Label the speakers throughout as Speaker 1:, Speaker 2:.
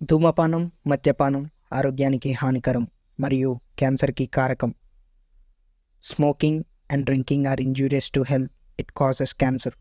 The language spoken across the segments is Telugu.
Speaker 1: ధూమపానం, మద్యపానం ఆరోగ్యానికి హానికరం మరియు క్యాన్సర్‌కి కారకం. Smoking and drinking are injurious to health. It causes cancer.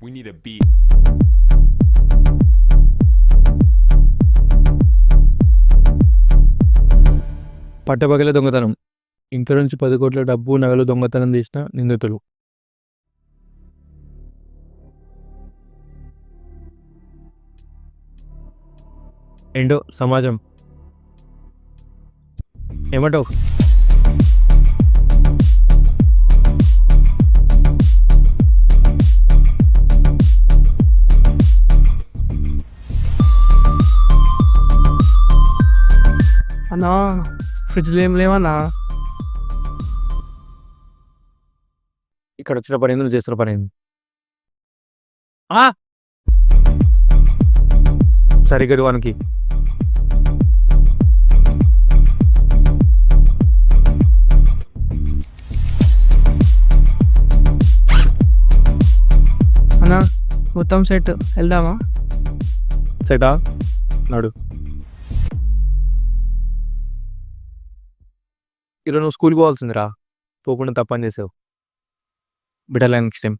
Speaker 2: We need a beat.
Speaker 3: పట్టపగలే దొంగతనం. ఇంట్లో నుంచి 10 కోట్ల డబ్బు, నగలు దొంగతనం చేసిన నిందితులు. ఏంటో సమాజం. ఏమంటావు?
Speaker 4: అన్నా ఫ్రిడ్జ్లో ఏం లేవన్నా.
Speaker 3: ఇక్కడ వచ్చిన పని ఏంది, నువ్వు చేస్తున్న పని ఏంది? సరిగ్గా వానికి
Speaker 4: అన్నా మొత్తం సెట్ వెళ్దామా?
Speaker 3: సెటా నాడు. ఈరోజు నువ్వు స్కూల్కి పోవాల్సిందిరా, పోకుండా తప్పని చేసావు. Better next time.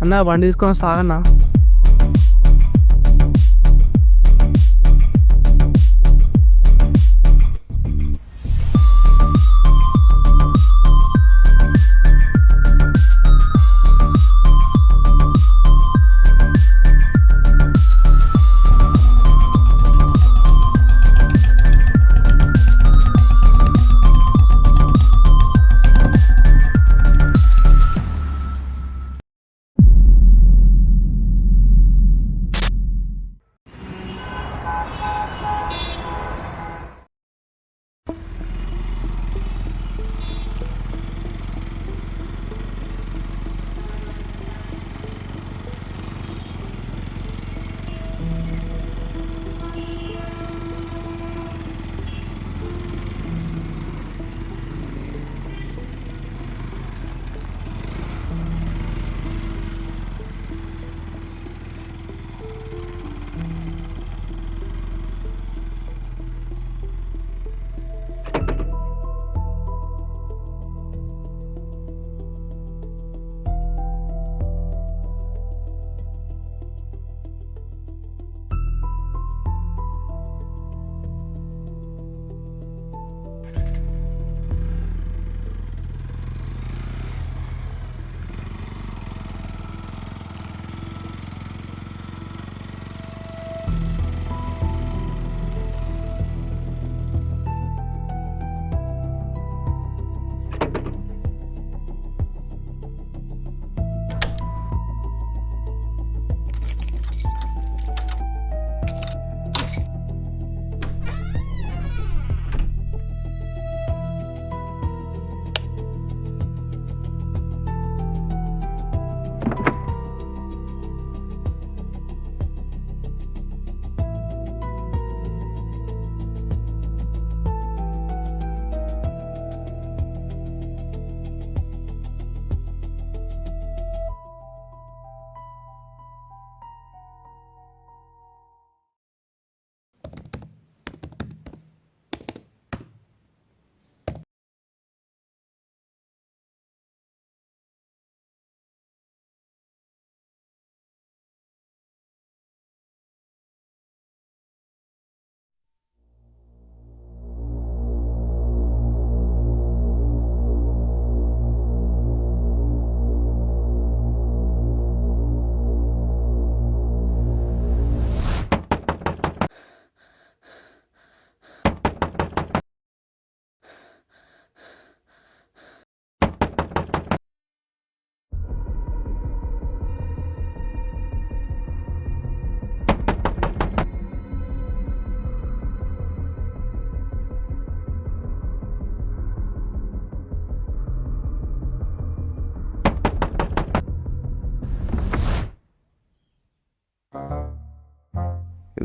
Speaker 4: అన్నా బండి తీసుకొని సాగన్నా.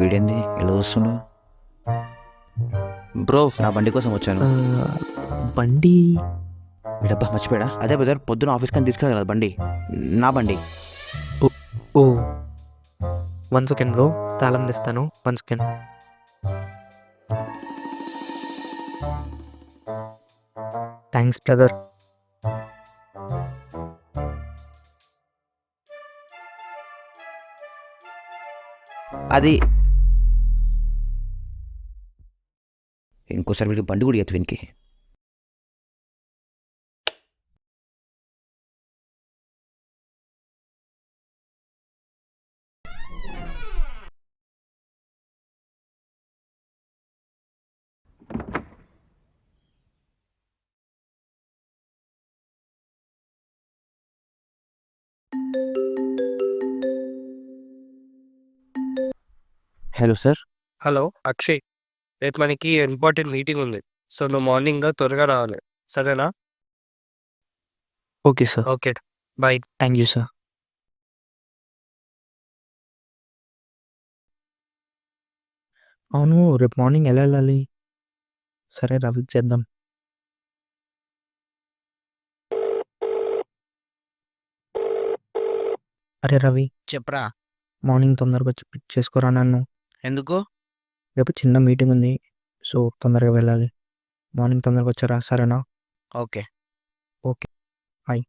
Speaker 5: వీడేంది ఎలా వస్తున్నావు? బ్రో నా బండి కోసం వచ్చాను.
Speaker 6: బండి
Speaker 5: వీడబ్బా మర్చిపోయాడా? అదే బ్రదర్, పొద్దున ఆఫీస్కి అని తీసుకెళ్ళాలి కదా బండి, నా బండి.
Speaker 6: ఓ 1 సెకండ్ బ్రో, తాళం తెస్తాను 1 సెకండ్. Thanks brother.
Speaker 5: అది ఇంకోసారి వీడికి బండి కూడా ఎత్తు వీనికి. Hello sir.
Speaker 7: హలో అక్షయ్, రేపు మనకి ఇంపార్టెంట్ మీటింగ్ ఉంది. సో నువ్వు మార్నింగ్ త్వరగా రావాలి, సరేనా?
Speaker 6: Okay sir.
Speaker 7: Okay, bye.
Speaker 6: Thank you sir. అవును, రేపు మార్నింగ్ ఎలా వెళ్ళాలి? సరే రవికి చేద్దాం. అరే రవి,
Speaker 8: చెప్పరా.
Speaker 6: మార్నింగ్ తొందరగా వచ్చి పిక్ చేసుకోరా నన్ను.
Speaker 8: ఎందుకు?
Speaker 6: రేపు చిన్న మీటింగ్ ఉంది, సో తొందరగా వెళ్ళాలి. మార్నింగ్ తొందరగా వచ్చారా, సరేనా?
Speaker 8: ఓకే.
Speaker 6: Okay, bye.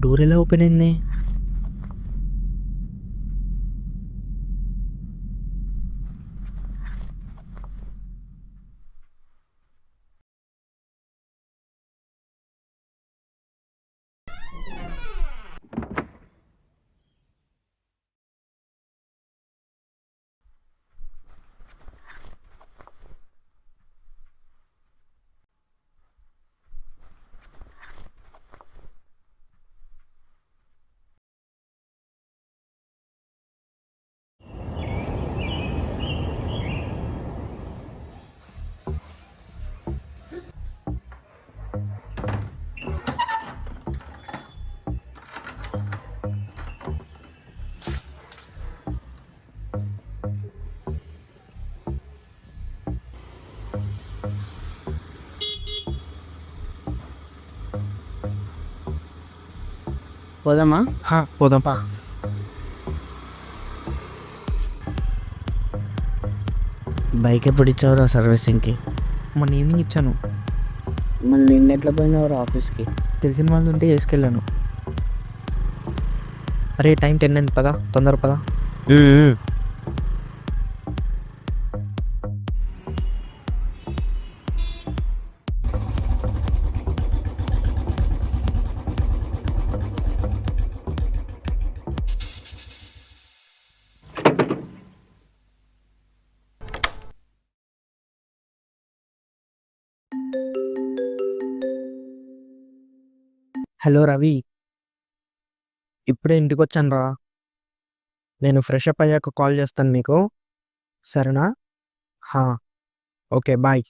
Speaker 6: డోర్ ఎలా ఓపెన్ అయింది?
Speaker 8: పోదామా?
Speaker 6: పోదాం.
Speaker 8: బైక్ ఎప్పుడు ఇచ్చావురా సర్వీసింగ్కి?
Speaker 6: మొన్న ఈవినింగ్ ఇచ్చాను.
Speaker 8: మళ్ళీ నిన్న ఎట్లా పోయినావురా ఆఫీస్కి?
Speaker 6: తెలిసిన వాళ్ళు ఉంటే వేసుకెళ్ళాను. అరే టైం 10 అయింది, పదా తొందర పదా. హలో రవి, ఇప్పుడే ఇంటికి వచ్చాను రా. నేను ఫ్రెష్ అప్ అయ్యాక కాల్ చేస్తాను మీకు, సరేనా? Okay bye.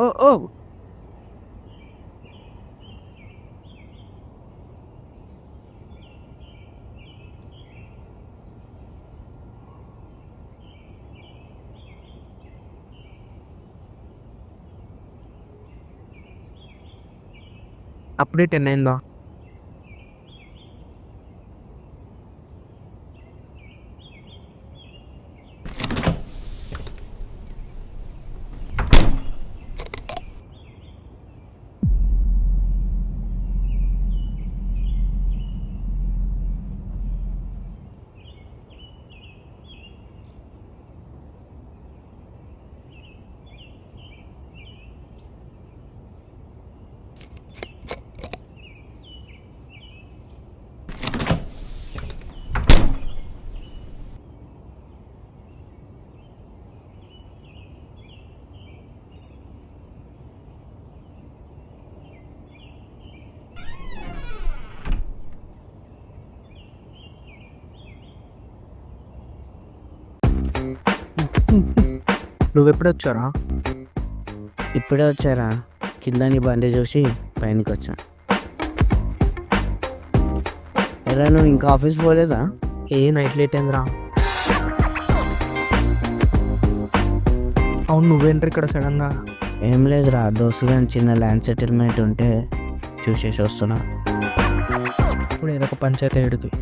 Speaker 6: ఓ ఓ అప్పుడే 10 అయిందా? నువ్వెప్పుడు వచ్చారా?
Speaker 8: ఇప్పుడే వచ్చారా? కింద నీ బండి చూసి పైనకి వచ్చా. ఎరా నువ్వు ఇంకా ఆఫీస్ పోలేదా?
Speaker 6: ఏ నైట్ లేట్ అయిందిరా. అవును, నువ్వేంటి ఇక్కడ సడన్గా?
Speaker 8: ఏం లేదురా, దోస్తు గాని చిన్న ల్యాండ్ సెటిల్మెంట్ ఉంటే చూసేసి వస్తున్నా.
Speaker 6: ఇప్పుడు ఏదో ఒక పంచాయతీ ఏడుకి.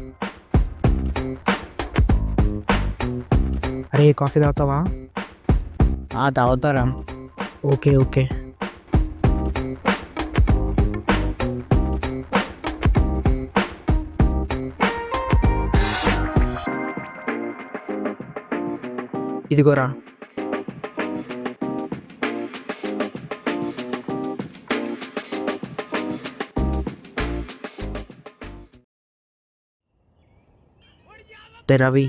Speaker 6: అరే కాఫీ తాగుతావా?
Speaker 8: తాగుతారా?
Speaker 6: Okay okay. ఇదిగోరా. రవి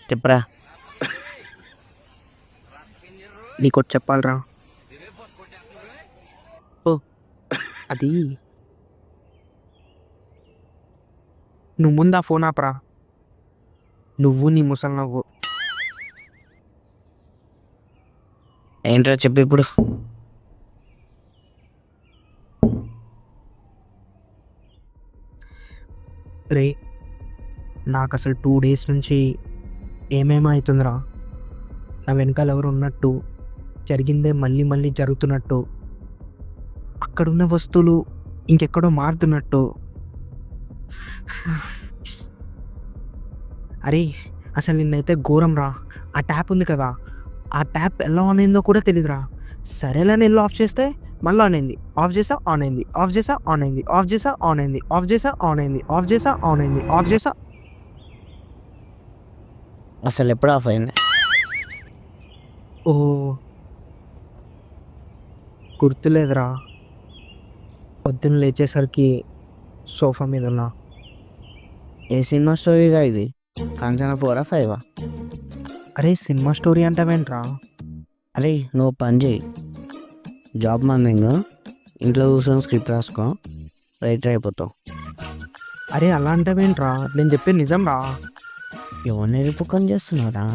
Speaker 8: చెప్పరా?
Speaker 6: నీకొచ్చి చెప్పాలరా. ఓ అది నువ్వు ముందు ఆ ఫోన్ ఆపరా. నువ్వు నీ ముసలి నవ్వు.
Speaker 8: ఏంట్రా చెప్పు ఇప్పుడు.
Speaker 6: రే నాకు అసలు 2 days నుంచి ఏమేమో అవుతుందిరా. నా వెనకాల ఎవరు ఉన్నట్టు, జరిగిందే మళ్ళీ మళ్ళీ జరుగుతున్నట్టు, అక్కడున్న వస్తువులు ఇంకెక్కడో మారుతున్నట్టు. అరే అసలు నిన్నైతే ఘోరం రా. ఆ ట్యాప్ ఉంది కదా, ఆ ట్యాప్ ఎలా ఆన్ అయిందో కూడా తెలియదురా. సరేలా నేను ఆఫ్ చేస్తే మళ్ళీ ఆన్ అయింది, ఆఫ్ చేసా ఆన్ అయింది, ఆఫ్ చేసా ఆన్ అయింది, ఆఫ్ చేసా ఆన్ అయింది, ఆఫ్ చేసా ఆన్ అయింది, ఆఫ్ చేసా ఆన్ అయింది, ఆఫ్ చేసా.
Speaker 8: అసలు ఎప్పుడు ఆఫ్ అయింది?
Speaker 6: ఓ గుర్తులేదురా. పొద్దున్న లేచేసరికి సోఫా మీద ఉన్నా.
Speaker 8: ఏ సినిమా స్టోరీగా ఇది? కాంచనా 4 5?
Speaker 6: అరే సినిమా స్టోరీ అంటావేంట్రా?
Speaker 8: అరే నువ్వు పని చేయి, జాబ్ మందింగ్ ఇంట్లో కూర్చొని స్క్రిప్ట్ రాసుకో, రైటర్ అయిపోతావు.
Speaker 6: అరే అలా అంటావేంట్రా? నేను చెప్పేది నిజం రా.
Speaker 8: ఎవరిని రిపుకం చేస్తున్నారా?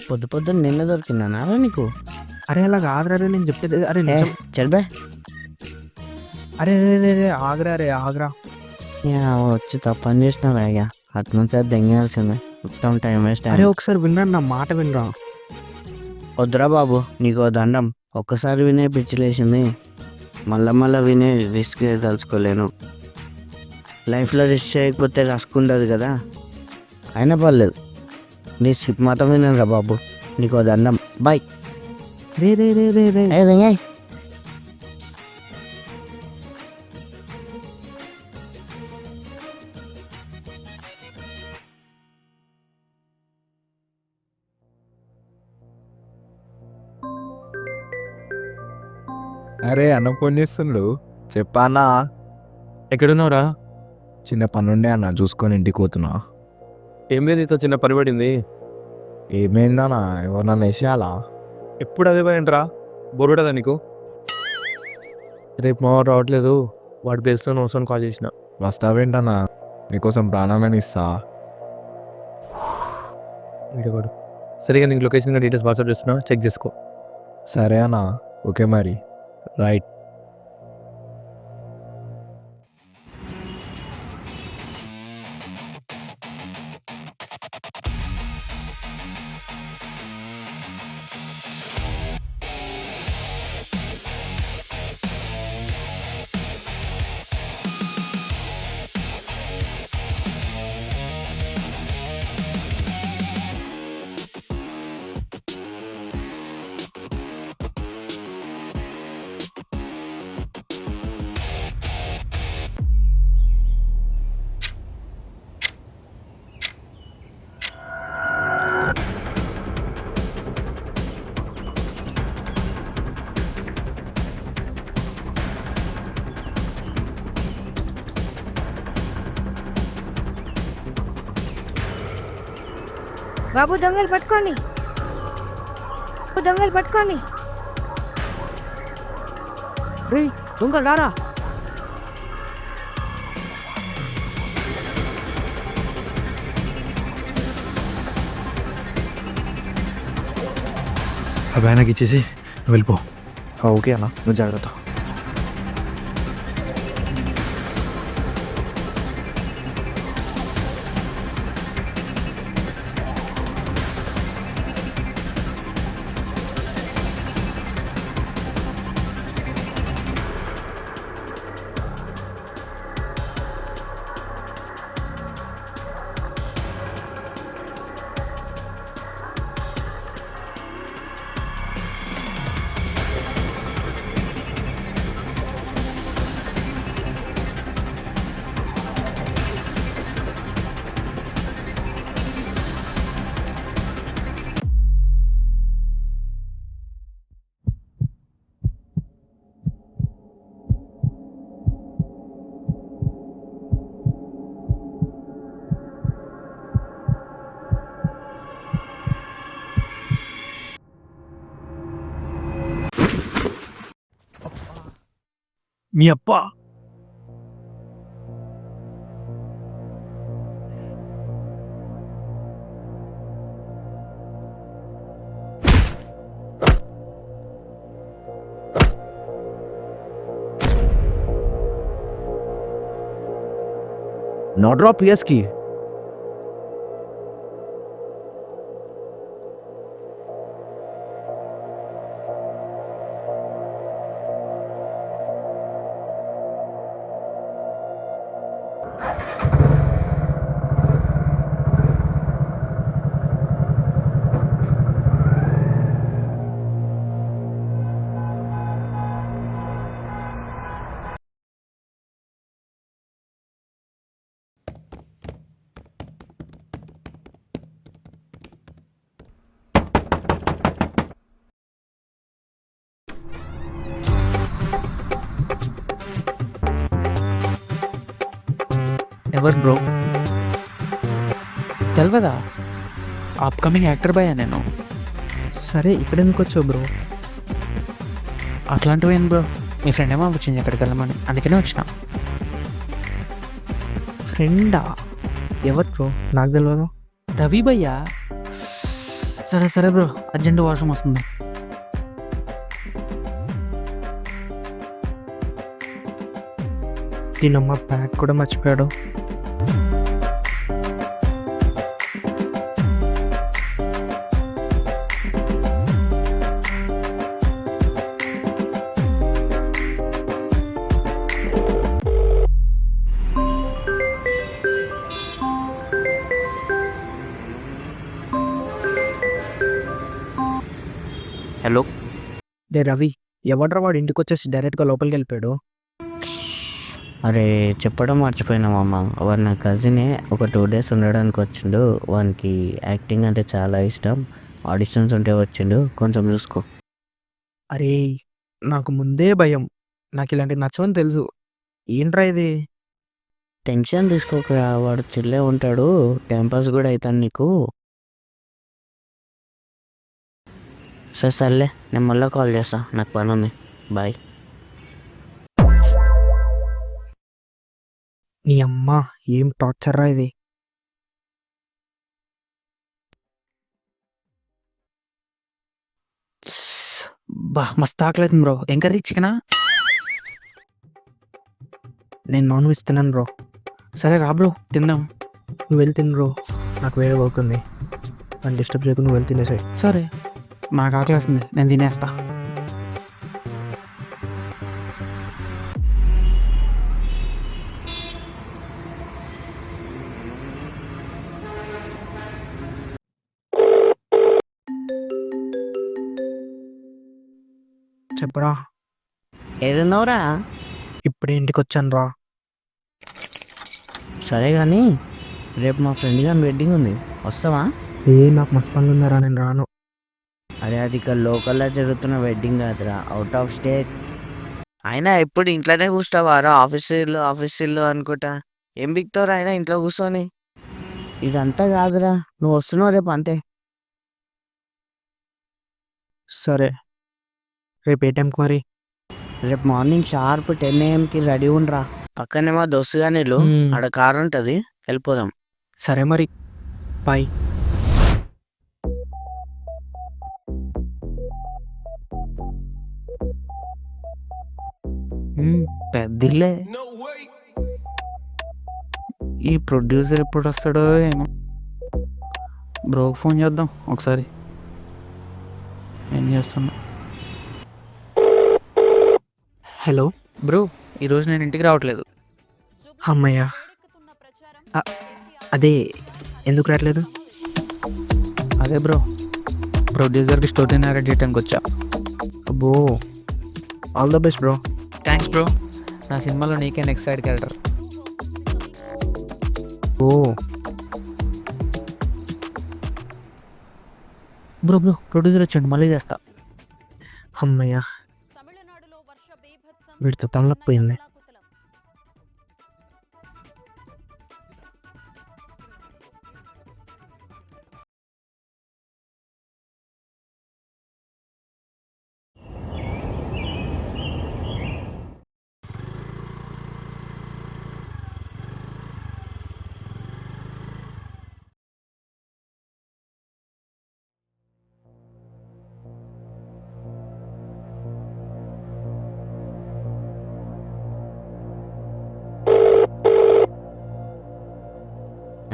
Speaker 8: పొద్దు పొద్దున్న నిన్న దొరికిందనా నీకు?
Speaker 6: అరే అలా కాదురా రే, నేను చెప్పేది అరే నిజం.
Speaker 8: చల్బే
Speaker 6: అరే రే రే రే ఆగ్రా రే ఆగ్రా.
Speaker 8: వచ్చి తప్పని చేసినారా? అయ్యా అటు నుంచి అది దెంగాల్సిందే, మొత్తం టైం వేస్ట్.
Speaker 6: అరే ఒకసారి వినరా, నా మాట వినరా.
Speaker 8: వద్దురా బాబు, నీకు దండం. ఒక్కసారి వినే పిచ్చిలేసింది, మళ్ళా మళ్ళీ వినే రిస్క్ తలుచుకోలేను. లైఫ్లో రిస్క్ చేయకపోతే రస్క్ ఉండదు కదా. అయినా పర్లేదు, నీ స్క్రిప్ట్ మాత్రం వినరా బాబు, నీకు దండం. బాయ్.
Speaker 6: రే రే రే రే రే
Speaker 8: ఏదయ్యా
Speaker 9: అరే అన్న ఫోన్ చేస్తుండ్రు, చెప్పానా?
Speaker 3: ఎక్కడున్నావురా?
Speaker 9: చిన్న పనుండే అన్న, చూసుకొని ఇంటికి పోతున్నా.
Speaker 3: ఏం లేదు, నీతో చిన్న పని పడింది.
Speaker 9: ఏమైందన్నా? ఎవరన్నా వేసేయాలా?
Speaker 3: ఎప్పుడు అదే పని ఏంట్రా? బొరుడదా నీకు? రేపు మా వాడు రావట్లేదు, వాడి ప్లేస్లో నోసని కాల్ చేసిన.
Speaker 9: వస్తావేంటన్నా? నీకోసం ప్రాణమైన ఇస్తా.
Speaker 3: ఇంకొకడు సరిగా నీకు లొకేషన్ డీటెయిల్స్ వాట్సాప్ చేస్తున్నా, చెక్ చేసుకో.
Speaker 9: సరే అన్నా, ఓకే మరి, రైట్.
Speaker 10: బాబు దొంగలు పట్టుకోండి, దొంగలు పట్టుకోండి.
Speaker 6: రే దొంగలు రారా.
Speaker 3: ఆ బ్యానకి ఇచ్చేసి నువ్వు వెళ్ళిపో.
Speaker 9: ఓకే అన్న, నువ్వు జాగ్రత్త.
Speaker 3: మీ అప్ప
Speaker 9: నో డ్రాప్ పిఎస్కి.
Speaker 4: ఎవరు బ్రో? తెలియదా? అప్కమింగ్ యాక్టర్ భయ్యా నేను.
Speaker 6: సరే ఇక్కడ ఎందుకు వచ్చావు బ్రో?
Speaker 4: అట్లాంటివి ఏం బ్రో, మీ ఫ్రెండ్ ఏమో వచ్చింది ఎక్కడికి వెళ్ళమని, అందుకనే వచ్చిన.
Speaker 6: ఫ్రెండా? ఎవరు బ్రో? నాకు తెలియదు.
Speaker 4: రవి భయ్యా. సరే సరే బ్రో, అర్జెంట్ వాష్రూమ్ వస్తుంది.
Speaker 6: దీనమ్మ బ్యాగ్ కూడా మర్చిపోయాడు.
Speaker 5: హలో.
Speaker 6: డే రవి, ఎవడ్రా వాడు ఇంటికి వచ్చేసి డైరెక్ట్గా లోపలికి వెళ్ళిపోయాడు?
Speaker 8: అరే చెప్పడం మర్చిపోయినామమ్మ, వాడు నా కజినే. ఒక 2 days ఉండడానికి వచ్చిండు. వానికి యాక్టింగ్ అంటే చాలా ఇష్టం. ఆడిషన్స్ ఉంటే వచ్చిండు, కొంచెం చూసుకో.
Speaker 6: అరే నాకు ముందే భయం, నాకు ఇలాంటివి నచ్చవని తెలుసు. ఏంట్రా ఇది?
Speaker 8: టెన్షన్ తీసుకోకరా, వాడు చిల్లే ఉంటాడు. టైంపాస్ కూడా అవుతాడు నీకు. సరే సర్లే, నేను మళ్ళీ కాల్ చేస్తా, నాకు పని ఉంది. బాయ్.
Speaker 6: నీ అమ్మ ఏం టార్చర్రా ఇది.
Speaker 4: బా మస్తు ఆకలేదు బ్రో. ఏం కర్రీ? చికెనా?
Speaker 6: నేను నాన్ వెజ్ తిన్నాను బ్రో.
Speaker 4: సరే రా బ్రో తిందాం.
Speaker 6: నువ్వు వెళ్ళి తిను బ్రో, నాకు వేరే వర్క్ ఉంది. నన్ను డిస్టర్బ్ చేయకుండా నువ్వు వెళ్ళి తినేసాయి.
Speaker 4: సరే నాకు ఆకలేస్తుంది, నేను తినేస్తా.
Speaker 6: చెప్పరా.
Speaker 8: ఏడున్నావురా?
Speaker 6: ఇప్పుడే ఇంటికి వచ్చాను రా.
Speaker 8: సరే కానీ రేపు మా ఫ్రెండ్ గారి వెడ్డింగ్ ఉంది, వస్తావా?
Speaker 6: నాకు మస్తు పనులు ఉన్నారా, నేను రాను.
Speaker 8: అరే అది ఇక్కడ లోకల్లో జరుగుతున్న వెడ్డింగ్ కాదురా, అవుట్ ఆఫ్ స్టేట్. అయినా ఎప్పుడు ఇంట్లోనే కూర్చోవారా? ఆఫీసులు అనుకుంటా. ఏం బిక్తావురా అయినా ఇంట్లో కూర్చొని? ఇదంతా కాదురా, నువ్వు వస్తున్నావు రేపు అంతే.
Speaker 6: సరే రేపు ఏ టైంకి మరి?
Speaker 8: రేపు మార్నింగ్ షార్ప్ 10 AM రెడీ ఉండరా. పక్కనే మా దోస్తు గాని ఇల్లు, ఆడ కార్ ఉంటుంది, వెళ్ళిపోదాం.
Speaker 6: సరే మరి, బాయ్.
Speaker 4: పెద్దిల్లే. ఈ ప్రొడ్యూసర్ ఎప్పుడు వస్తాడో ఏమో. బ్రోకి ఫోన్ చేద్దాం ఒకసారి. ఏం చేస్తున్నా?
Speaker 6: హలో
Speaker 4: బ్రో, ఈరోజు నేను ఇంటికి రావట్లేదు.
Speaker 6: అమ్మయ్యా. అదే ఎందుకు రావట్లేదు?
Speaker 4: అదే బ్రో, ప్రొడ్యూసర్కి స్టోరీ నేరేట్ చేయడానికి వచ్చా.
Speaker 6: అబ్బో, all the best bro.
Speaker 4: Thanks bro. నా సినిమాలో నీకే నెక్స్ట్ సైడ్ క్యారెక్టర్.
Speaker 6: ఓ
Speaker 4: బ్రో ప్రొడ్యూసర్ వచ్చాడు, మళ్ళీ చేస్తా.
Speaker 6: అమ్మయ్యా, వీడితో తమలపోయింది.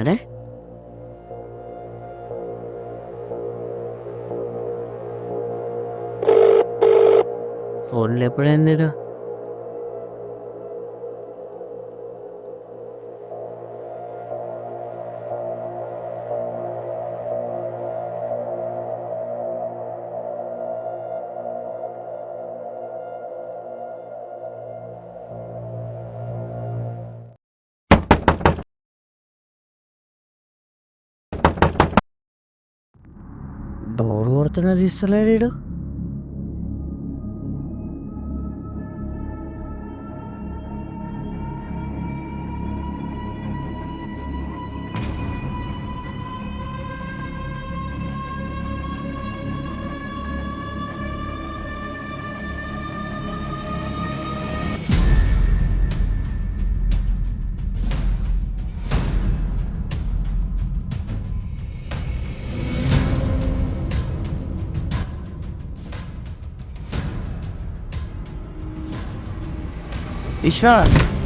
Speaker 8: అరే ఫోన్లు ఎప్పుడైంది? డోర్ కొడుతున్నా తీస్తలేడు.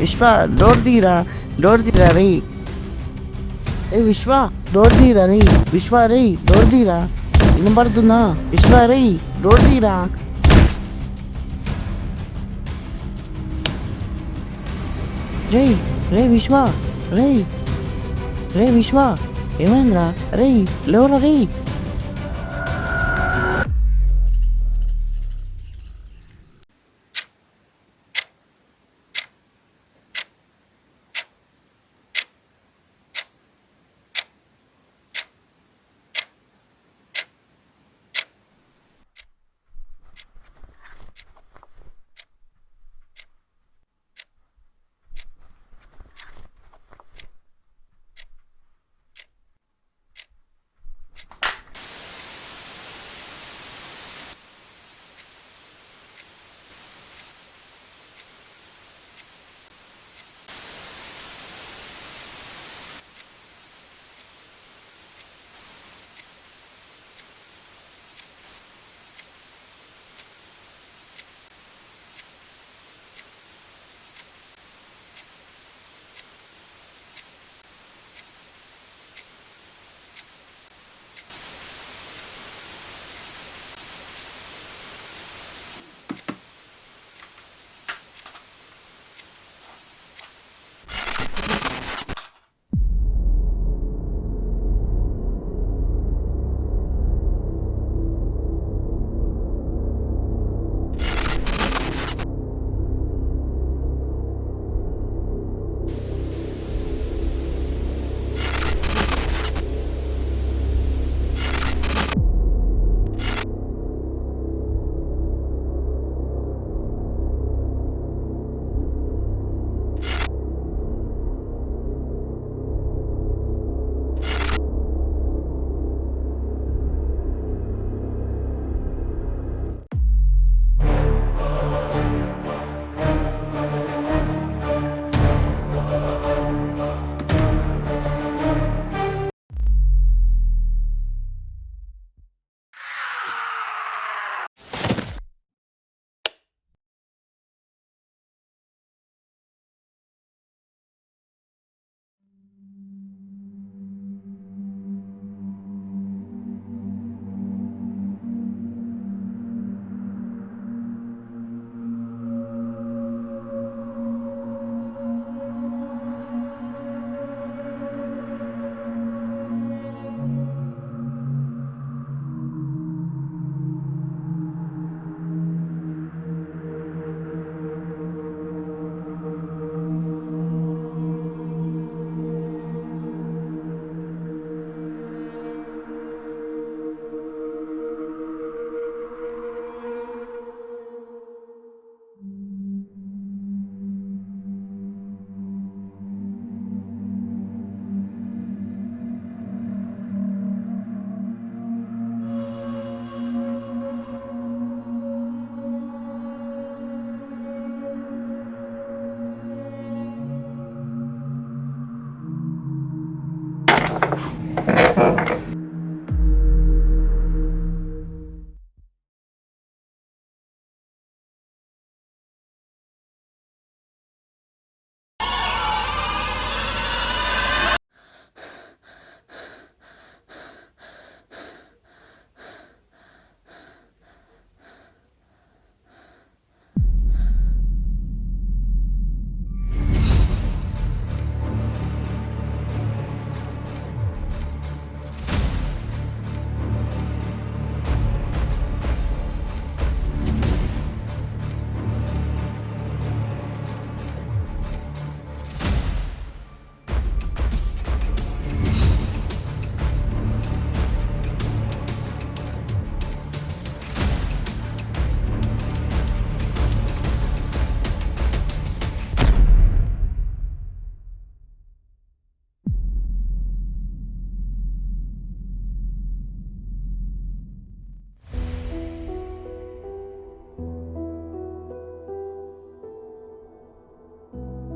Speaker 8: విశ్వ డోర్ తీరా రే. ఏ విశ్వ డోర్ తీరా రే. విశ్వ రే డోర్ తీరా. వినపడుతుందా? విశ్వ రే డోర్ తీరా. రే విశ్వ రే విశ్వ ఏమైందిరా? రే లేవరా రే.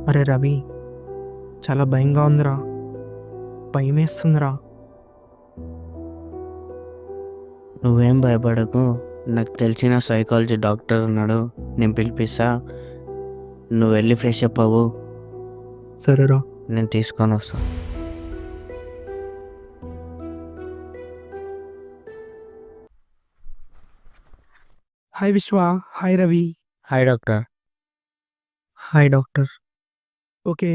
Speaker 6: అరే రవి, చాలా భయంగా ఉందిరా, భయం వేస్తుందిరా.
Speaker 8: నువ్వేం భయపడకు, నాకు తెలిసిన సైకాలజీ డాక్టర్ ఉన్నాడు, నేను పిలిపిస్తా. నువ్వు వెళ్ళి ఫ్రెష్ అప్ అవ్వు,
Speaker 6: సరేరా.
Speaker 8: నేను తీసుకొని వస్తా.
Speaker 6: హాయ్ విశ్వ. Hi Ravi.
Speaker 3: Hi doctor.
Speaker 6: Hi doctor. Okay,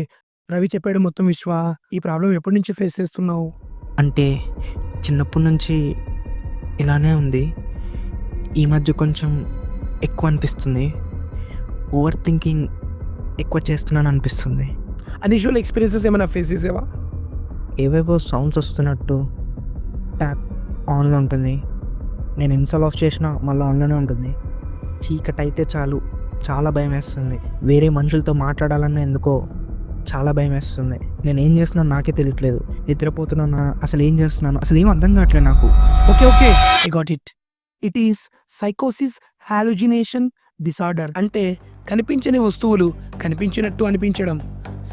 Speaker 6: Ravi చెప్పాడు మొత్తం. విశ్వ, ఈ ప్రాబ్లం ఎప్పటి నుంచి ఫేస్ చేస్తున్నావు? అంటే చిన్నప్పటి నుంచి ఇలానే ఉంది. ఈ మధ్య కొంచెం ఎక్కువ అనిపిస్తుంది. ఓవర్ థింకింగ్ ఎక్కువ చేస్తున్నాను అనిపిస్తుంది.
Speaker 7: అన్యూజువల్ ఎక్స్పీరియన్సెస్ ఏమైనా ఫేస్ చేసేవా?
Speaker 6: ఏవేవో సౌండ్స్ వస్తున్నట్టు ట్యాప్ ఆన్లో ఉంటుంది. నేను ఇన్స్టాల్ ఆఫ్ చేసినా మళ్ళీ ఆన్లోనే ఉంటుంది. చీకటి అయితే చాలు చాలా భయం వేస్తుంది. వేరే మనుషులతో మాట్లాడాలన్నా ఎందుకో చాలా భయం వేస్తుంది. నేను ఏం చేస్తున్నాను నాకే తెలియట్లేదు. నిద్రపోతున్నానా, అసలు ఏం చేస్తున్నాను, అసలు ఏం అర్థం కావట్లేదు నాకు.
Speaker 7: Okay okay, I got it. It is సైకోసిస్ హాలుజినేషన్ డిసార్డర్. అంటే కనిపించని వస్తువులు కనిపించినట్టు అనిపించడం,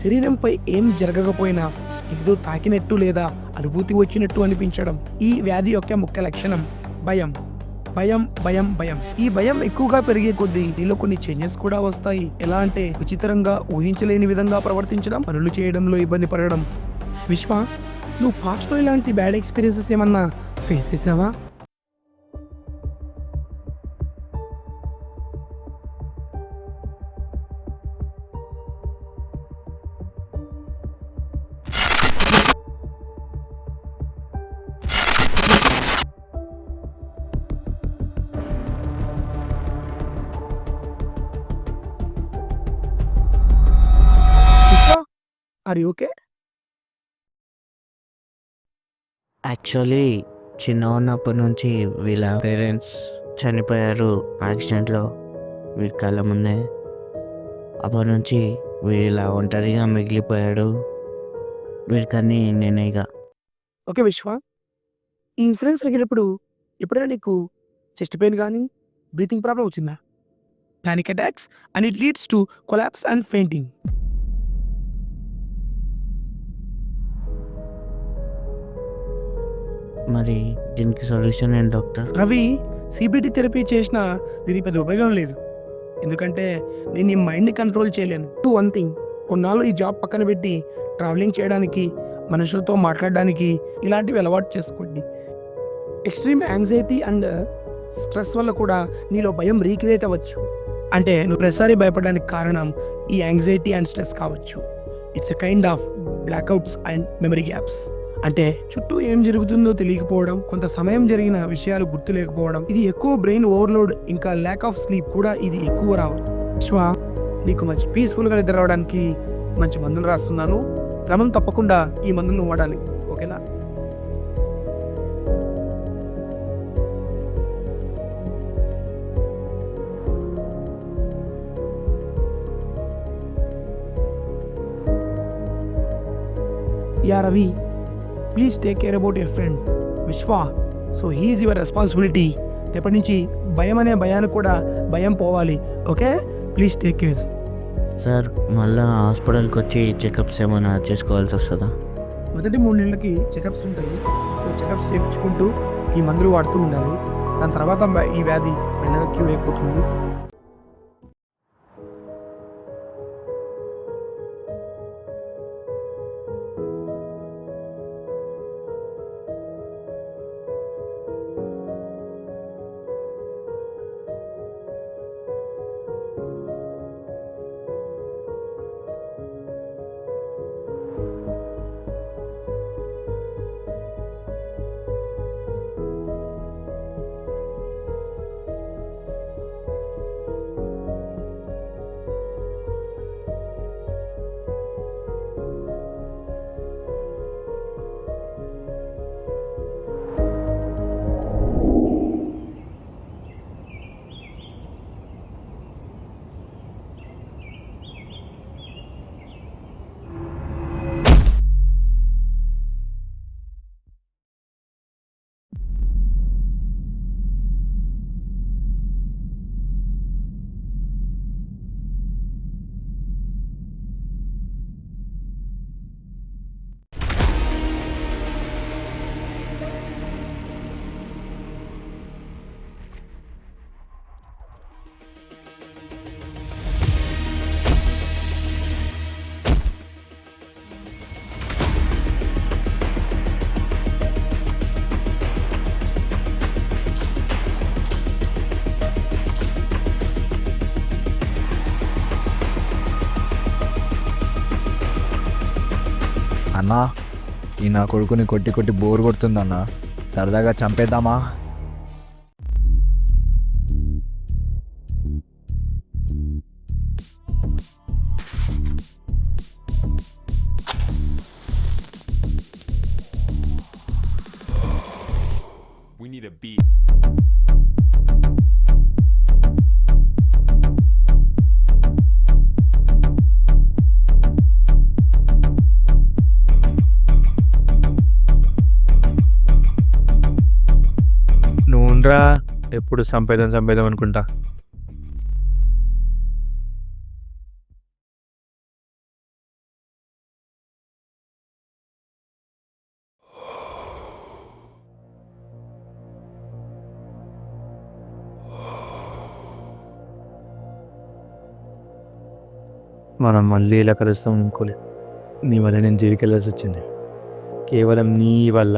Speaker 7: శరీరంపై ఏం జరగకపోయినా ఏదో తాకినట్టు లేదా అనుభూతి వచ్చినట్టు అనిపించడం. ఈ వ్యాధి యొక్క ముఖ్య లక్షణం భయం. భయం భయం భయం. ఈ భయం ఎక్కువగా పెరిగే కొద్దీ నీలో కొన్ని చేంజెస్ కూడా వస్తాయి. ఎలా అంటే విచిత్రంగా, ఊహించలేని విధంగా ప్రవర్తించడం, పనులు చేయడంలో ఇబ్బంది పడడం. విశ్వ, నువ్వు పాస్ట్లో ఇలాంటి బ్యాడ్ ఎక్స్పీరియన్సెస్ ఏమన్నా ఫేస్ చేసావా? Are you okay?
Speaker 8: యాక్చువల్లీ చిన్న ఉన్నప్పటి నుంచి వీళ్ళ పేరెంట్స్ చనిపోయారు యాక్సిడెంట్లో వీడి కళ్ళ ముందే. అప్పటి నుంచి వీళ్ళ ఒంటరిగా మిగిలిపోయాడు. వీడికన్నీ నేనేగా.
Speaker 7: ఓకే విశ్వ, ఈ ఇన్సిడెంట్స్ జరిగేటప్పుడు ఎప్పుడైనా నీకు చెస్ట్ పెయిన్ కానీ బ్రీతింగ్ ప్రాబ్లం వచ్చిందా? Panic attacks and it leads to collapse and fainting.
Speaker 8: మరి దీనికి సొల్యూషన్ ఏంటి డాక్టర్?
Speaker 7: రవి, సిబిటి థెరపీ చేసినా దీని పెద్ద ఉపయోగం లేదు. ఎందుకంటే నేను ఈ మైండ్ని కంట్రోల్ చేయలేను. టూ వన్ థింగ్, కొన్నాళ్ళు ఈ జాబ్ పక్కన పెట్టి ట్రావెలింగ్ చేయడానికి, మనుషులతో మాట్లాడడానికి ఇలాంటివి అలవాటు చేసుకోండి. ఎక్స్ట్రీమ్ యాంగ్జైటీ అండ్ స్ట్రెస్ వల్ల కూడా నీలో భయం రీక్రియేట్ అవ్వచ్చు. అంటే నువ్వు ప్రతిసారి భయపడడానికి కారణం ఈ యాంగ్జైటీ అండ్ స్ట్రెస్ కావచ్చు. It's a kind of blackouts and memory gaps. అంటే చుట్టూ ఏం జరుగుతుందో తెలియకపోవడం, కొంత సమయం జరిగిన విషయాలు గుర్తు లేకపోవడం, ఇది ఎక్కువ బ్రెయిన్ ఓవర్లోడ్, ఇంకా ల్యాక్ ఆఫ్ స్లీప్ కూడా ఇది ఎక్కువ రావచ్చు. విశ్వ, నీకు మంచి పీస్ఫుల్గా నిద్ర రావడానికి మంచి మందులు రాస్తున్నాను. క్రమం తప్పకుండా ఈ మందులను వాడాలి, ఓకేనా? Yeah Ravi, please take care about your friend Vishwa. So he is your responsibility. రేపటి నుంచి భయం అనే భయానికి కూడా భయం పోవాలి, okay? Please take care.
Speaker 8: Sir, మళ్ళీ హాస్పిటల్కి వచ్చి చెకప్స్ ఏమైనా చేసుకోవాల్సి వస్తుందా?
Speaker 7: మొదటి 3 నెలలకి చెకప్స్ ఉంటాయి. సో చెకప్స్ చేయించుకుంటూ ఈ మందులు వాడుతూ ఉండాలి. దాని తర్వాత ఈ వ్యాధి మెల్లగా క్యూర్ అయిపోతుంది.
Speaker 9: అన్నా ఈ నా కొడుకుని కొట్టి కొట్టి బోర్ కొడుతుందన్నా, సరదాగా చంపేద్దామా?
Speaker 2: We need a beat.
Speaker 3: నువ్వురా ఎప్పుడు సంపేదం అనుకుంటా. మనం మళ్ళీ ఇలా కలుస్తాం అనుకోలేదు. నీ వల్ల నేను జైలుకి వెళ్ళాల్సి వచ్చింది. కేవలం నీ వల్ల.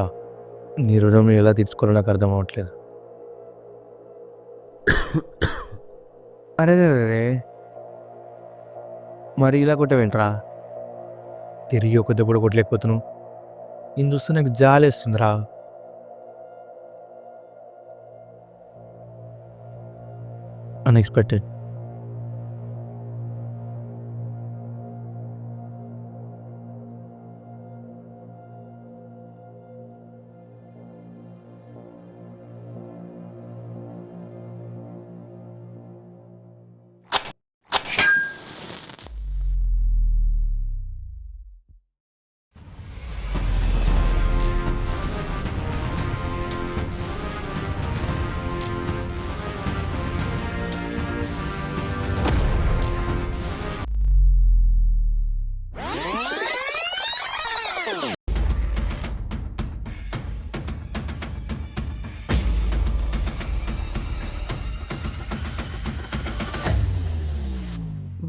Speaker 3: నీ రుణం ఎలా తీర్చుకోవాలో నాకు అర్థం అవ్వట్లేదు. అరే రే, మరి ఇలా కొట్టవేంట్రా? తిరిగి ఒక దెబ్బ కూడా కొట్టలేకపోతున్నావు. నేను చూస్తే నాకు జాలేస్తుందిరా. అన్ఎక్స్పెక్టెడ్.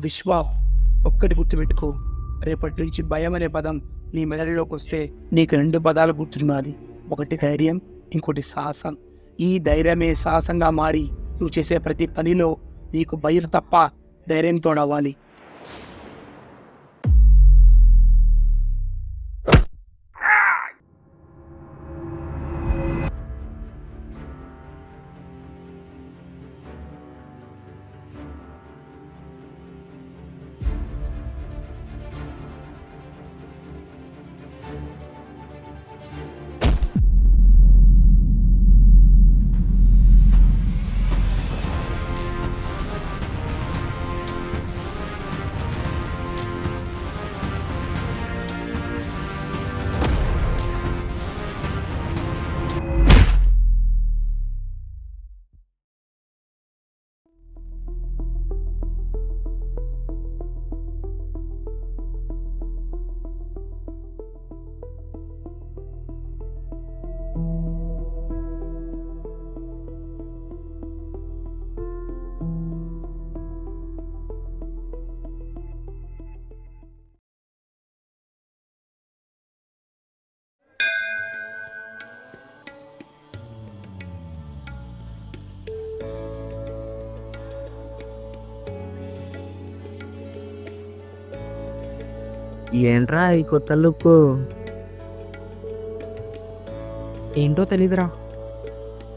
Speaker 7: విశ్వ, ఒక్కటి గుర్తుపెట్టుకో, రేపటి నుంచి భయం అనే పదం నీ మెదడులోకి వస్తే నీకు 2 పదాలు గుర్తుండాలి. ఒకటి ధైర్యం, ఇంకోటి సాహసం. ఈ ధైర్యమే సాహసంగా మారి నువ్వు చేసే ప్రతి పనిలో నీకు భయం తప్ప ధైర్యం తోడవ్వాలి.
Speaker 6: ఏంట్రా ఈ కొత్త లుక్? ఏంటో తెలీదురా,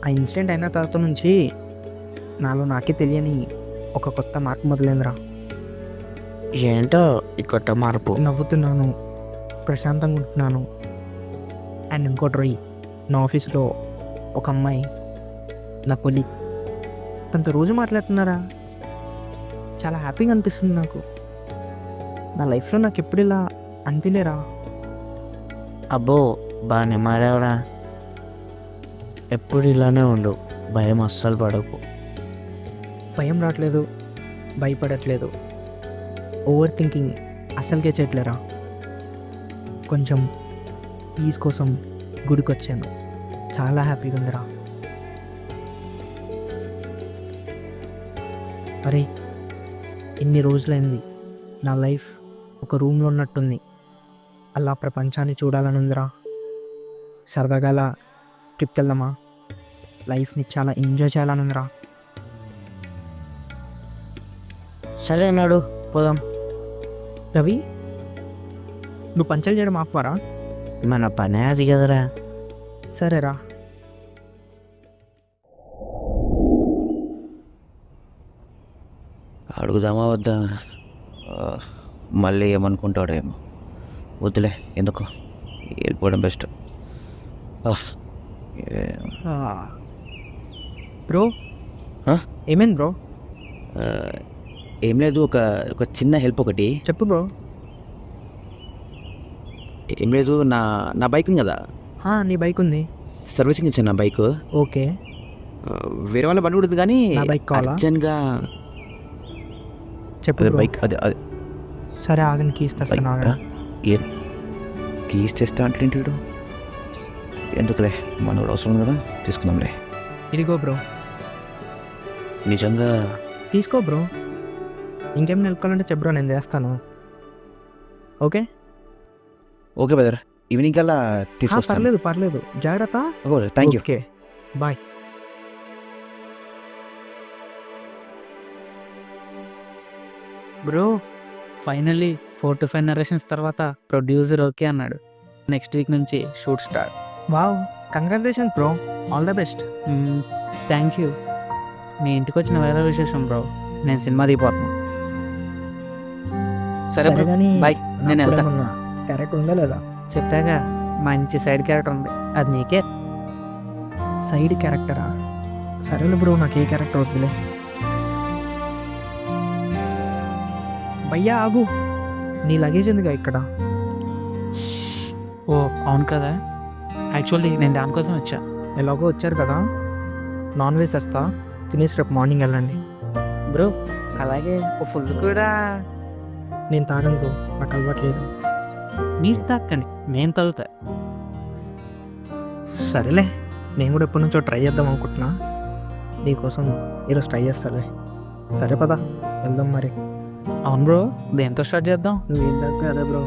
Speaker 6: ఆ ఇన్సిడెంట్ అయిన తర్వాత నుంచి నాలో నాకే తెలియని ఒక కొత్త మార్పు మొదలైందిరా.
Speaker 8: ఏంటో ఈ కొత్త మార్పు?
Speaker 6: నవ్వుతున్నాను, ప్రశాంతంగా ఉంటున్నాను. అండ్ ఇంకోటి రోయి, నా ఆఫీస్లో ఒక అమ్మాయి, నా కొలీగ్, తనతో రోజు మాట్లాడుతున్నారా. చాలా హ్యాపీగా అనిపిస్తుంది నాకు. నా లైఫ్లో నాకు ఎప్పుడు ఇలా అనిపించలేరా.
Speaker 8: అబ్బో బాగానే మారావురా. ఎప్పుడు ఇలానే ఉండు, భయం అస్సలు పడకు.
Speaker 6: భయం రావట్లేదు, భయపడట్లేదు, ఓవర్ థింకింగ్ అసలుకే చేయట్లేరా. కొంచెం పీస్ కోసం గుడికి వచ్చాను, చాలా హ్యాపీగా ఉందిరా. అరే, ఇన్ని రోజులైంది నా లైఫ్ ఒక రూమ్లో ఉన్నట్టుంది. అలా ప్రపంచాన్ని చూడాలని ఉందిరా. సరదాగా అలా ట్రిప్కి వెళ్దామా? లైఫ్ని చాలా ఎంజాయ్ చేయాలని ఉందిరా.
Speaker 8: సరే నాడు పోదాం.
Speaker 6: రవి, నువ్వు పంచలు చేయడం ఆఫ్వారా?
Speaker 8: మన పనే అది కదరా.
Speaker 6: సరేరా.
Speaker 5: అడుగుదామా వద్దా? మళ్ళీ ఏమనుకుంటాడేమో. వద్దులే, ఎందుకు, వెళ్ళిపోవడం బెస్ట్.
Speaker 6: బ్రో
Speaker 5: ఆ?
Speaker 6: ఏమైంది బ్రో?
Speaker 5: ఏం లేదు, ఒక చిన్న హెల్ప్ ఒకటి.
Speaker 6: చెప్పు బ్రో.
Speaker 5: ఏం లేదు, నా బైక్ ఉంది కదా,
Speaker 6: నీ బైక్ ఉంది.
Speaker 5: సర్వీసింగ్ ఇచ్చాను నా బైక్.
Speaker 6: ఓకే.
Speaker 5: వేరే వాళ్ళ బండి ఉంటుంది కానీ
Speaker 6: నా బైక్ కావాలా?
Speaker 5: అర్జెంట్గా
Speaker 6: చెప్పు
Speaker 5: అదే
Speaker 6: బ్రో.
Speaker 5: బైక్ అదే అదే
Speaker 6: సరే ఆగని కీస్ తెస్తాను. ఆగండి.
Speaker 5: ఏం కీస్ చేస్తా అంటే వీడు, ఎందుకులే, మనోడు అవసరం కదా, తీసుకుందాంలే.
Speaker 6: ఇదిగో బ్రో.
Speaker 5: నిజంగా
Speaker 6: తీసుకో బ్రో. ఇంకేం నిలుపుకోవాలంటే చెప్పు బ్రో, నేను చేస్తాను. ఓకే.
Speaker 5: ఓకే బ్రదర్, ఈవినింగ్ కల్లా తీసుకొస్తాను.
Speaker 6: పర్లేదు పర్లేదు, జాగ్రత్త.
Speaker 5: Okay, thank you.
Speaker 6: Okay bye.
Speaker 4: Bro finally 4 to 5 narrations తర్వాత ప్రొడ్యూసర్ ఓకే అన్నాడు. నెక్స్ట్ వీక్ నుంచి shoot start.
Speaker 6: Wow, congratulations bro, all the best.
Speaker 4: Thank you. మీ ఇంటికి వచ్చిన వేరే విశేషం బ్రో, నేను సినిమా దిగిపోతాను. సరే బ్రో,
Speaker 6: కానీ
Speaker 4: బాయ్. నేను వెళ్తా.
Speaker 6: క్యారెక్టర్ ఉందా లేదా?
Speaker 4: చెప్పాగా మంచి సైడ్ క్యారెక్టర్ ఉంది, అది నీకే.
Speaker 6: సైడ్ క్యారెక్టరా? సరేలే బ్రో, నాకు ఏ క్యారెక్టర్ వద్దులే. భయ్యా ఆగు, నీ లగేజ్ ఎందుగా ఇక్కడ?
Speaker 4: ఓ అవును కదా, యాక్చువల్లీ నేను దానికోసం వచ్చా.
Speaker 6: ఎలాగో వచ్చారు కదా, నాన్ వెజ్ వస్తా, తినేసి రేపు మార్నింగ్ వెళ్ళండి.
Speaker 4: బ్రో అలాగే ఓ ఫుల్ కూడా.
Speaker 6: నేను తాగను బ్రో, నాకు అలవాట్లేదు.
Speaker 4: మీరు తాకండి, నేను తాగుతా.
Speaker 6: సరేలే, నేను కూడా ఎప్పటి నుంచో ట్రై చేద్దాం అనుకుంటున్నా, నీకోసం ఈరోజు ట్రై చేస్తాలే. సరే పదా, వెళ్దాం మరి.
Speaker 4: అవును బ్రో, దేంతో స్టార్ట్ చేద్దాం?
Speaker 6: నువ్వు ఏం తగ్గ అదే బ్రో.